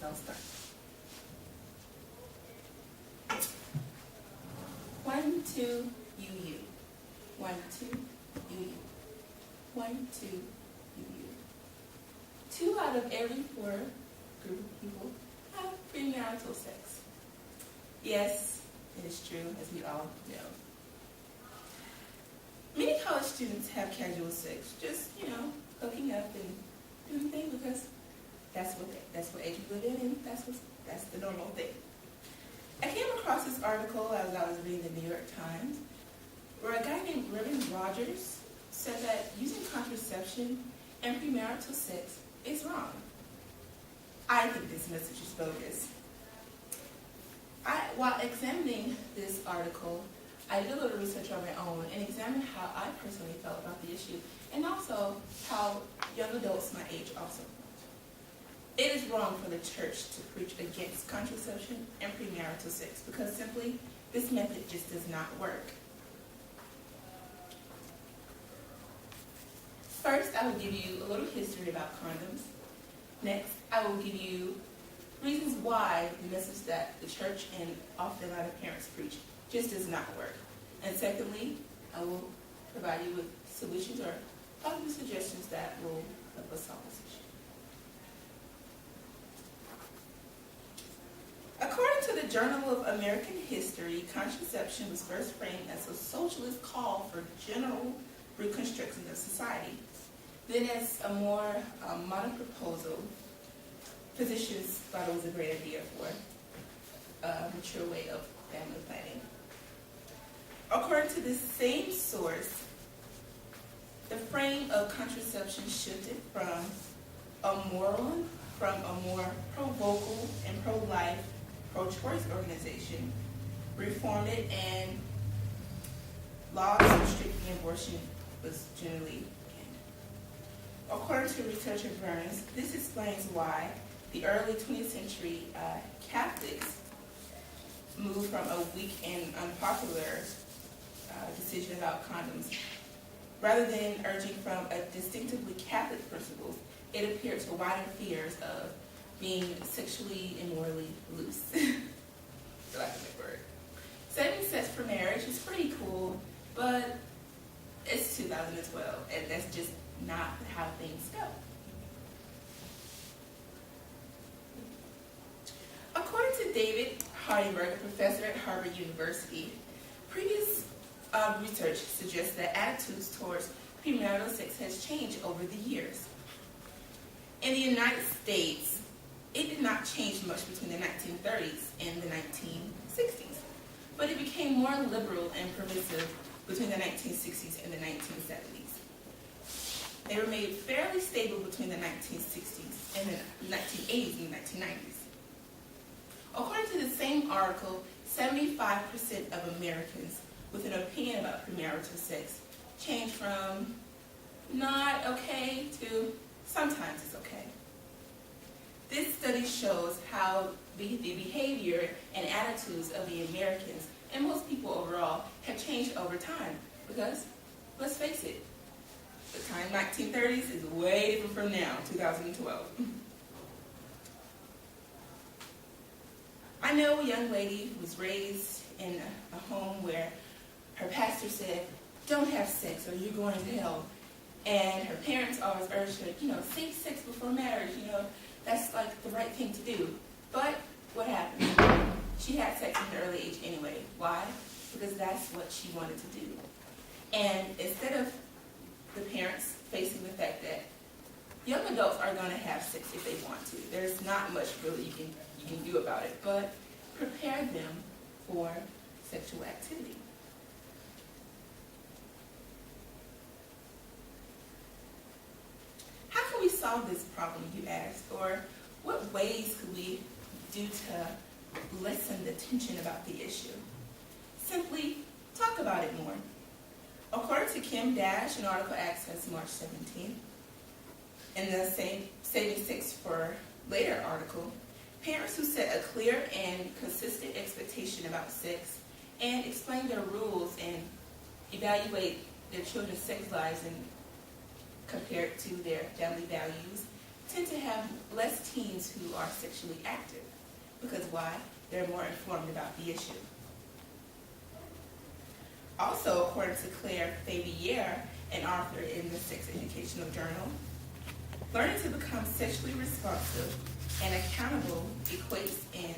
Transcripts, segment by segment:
I'll start. 1, 2, UU. 1, 2, UU. 1, 2, UU. 2 out of every 4 group of people have premarital sex. Yes, it is true, as we all know. Many college students have casual sex, just, hooking up and doing things because that's what age we live in, and that's the normal thing. I came across this article as I was reading the New York Times, where a guy named Reverend Rogers said that using contraception and premarital sex is wrong. I think this message is bogus. While examining this article, I did a little research on my own and examined how I personally felt about the issue, and also how young adults my age also felt. It is wrong for the church to preach against contraception and premarital sex because simply this method just does not work. First, I will give you a little history about condoms. Next, I will give you reasons why the message that the church and often a lot of parents preach just does not work. And secondly, I will provide you with solutions or possible suggestions that will help us solve this issue. According to the Journal of American History, contraception was first framed as a socialist call for general reconstruction of society. Then as a more modern proposal, physicians thought it was a great idea for a mature way of family planning. According to the same source, the frame of contraception shifted from a more pro-vocal and pro-life, pro-choice organization, reformed it, and laws restricting abortion was generally banned. According to researcher Burns, this explains why the early 20th century Catholics moved from a weak and unpopular decision about condoms. Rather than urging from a distinctively Catholic principle, it appeared to wider fears of being sexually and morally loose. For lack of a word. Saving sex for marriage is pretty cool, but it's 2012, and that's just not how things go. According to David Hardenberg, a professor at Harvard University, previous research suggests that attitudes towards premarital sex has changed over the years. In the United States, it did not change much between the 1930s and the 1960s, but it became more liberal and permissive between the 1960s and the 1970s. They remained fairly stable between the 1960s and the 1980s and the 1990s. According to the same article, 75% of Americans with an opinion about premarital sex changed from not okay to sometimes it's okay. This study shows how the behavior and attitudes of the Americans and most people overall have changed over time because, let's face it, the time 1930s is way different from now, 2012. I know a young lady who was raised in a home where her pastor said, don't have sex or you're going to hell. And her parents always urged her, safe sex before marriage, that's like the right thing to do. But what happened? She had sex at an early age anyway. Why? Because that's what she wanted to do. And instead of the parents facing the fact that young adults are going to have sex if they want to, there's not much really you can do about it, but prepare them for sexual activity. How can we solve this problem, you ask? Or what ways could we do to lessen the tension about the issue? Simply talk about it more. According to Kim Dash, an article Access March 17th, in the same Saving Sex for Later article, parents who set a clear and consistent expectation about sex and explain their rules and evaluate their children's sex lives and compare it to their family values tend to have less teens who are sexually active. Because why? They're more informed about the issue. Also, according to Claire Fabier, an author in the Sex Educational Journal, learning to become sexually responsive and accountable equates in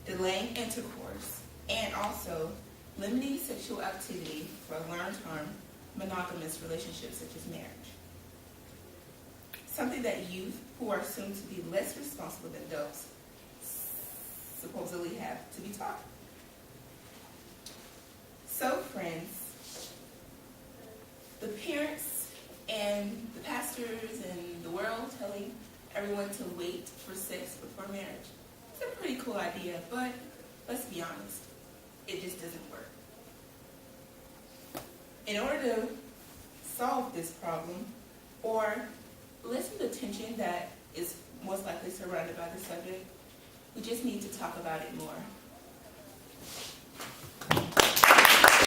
delaying intercourse and also limiting sexual activity for long-term monogamous relationships such as marriage. Something that youth who are soon to be less responsible than adults supposedly have to be taught. So, friends, the parents and the pastors and the world telling everyone to wait for sex before marriage, it's a pretty cool idea, but let's be honest, it just doesn't work. In order to solve this problem or lessen the tension that is most likely surrounded by the subject, we just need to talk about it more.